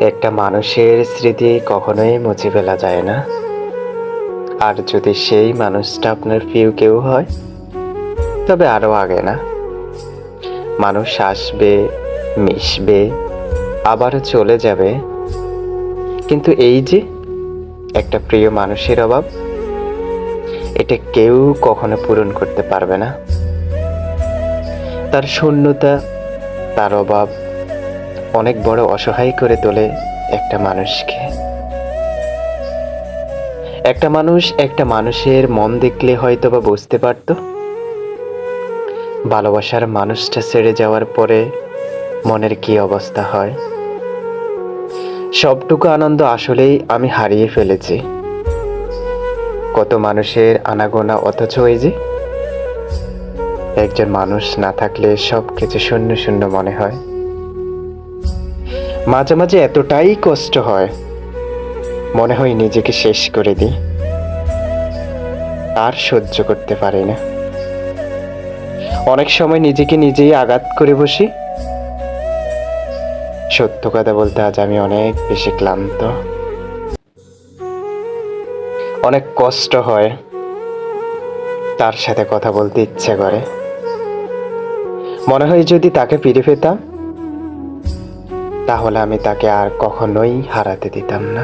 একটা মানুষের স্মৃতি কখনোই মুছে ফেলা যায় না। আর যদি সেই মানুষটা আপনার প্রিয় কেউ হয়, তবে আরো আগে না। মানুষ আসবে, মিশবে, আবারও চলে যাবে, কিন্তু এই যে একটা প্রিয় মানুষের অভাব, এটা কেউ কখনো পূরণ করতে পারবে না। তার শূন্যতা, তার অভাব অনেক বড় অসহায় করে তোলে একটা মানুষকে। একটা মানুষ একটা মানুষের মন দেখলে হয়তো বা বুঝতে পারত, ভালোবাসার মানুষটা ছেড়ে যাওয়ার পরে মনের কি অবস্থা হয়। সবটুকু আনন্দ আসলেই আমি হারিয়ে ফেলেছি। কত মানুষের আনাগোনা, অথচ এই যে একজন মানুষ না থাকলে সবকিছু শূন্য শূন্য মনে হয়। মাঝে মাঝে এতটাই কষ্ট হয়, মনে হয় নিজেকে শেষ করে দিই, আর সহ্য করতে পারি না। অনেক সময় নিজেকে নিজেই আঘাত করে বসি। সত্য কথা বলতে আজ আমি অনেক বেশি ক্লান্ত। অনেক কষ্ট হয়, তার সাথে কথা বলতে ইচ্ছে করে। মনে হয় যদি তাকে ফিরে পেতাম, তাহলে আমি তাকে আর কখনোই হারাতে দিতাম না।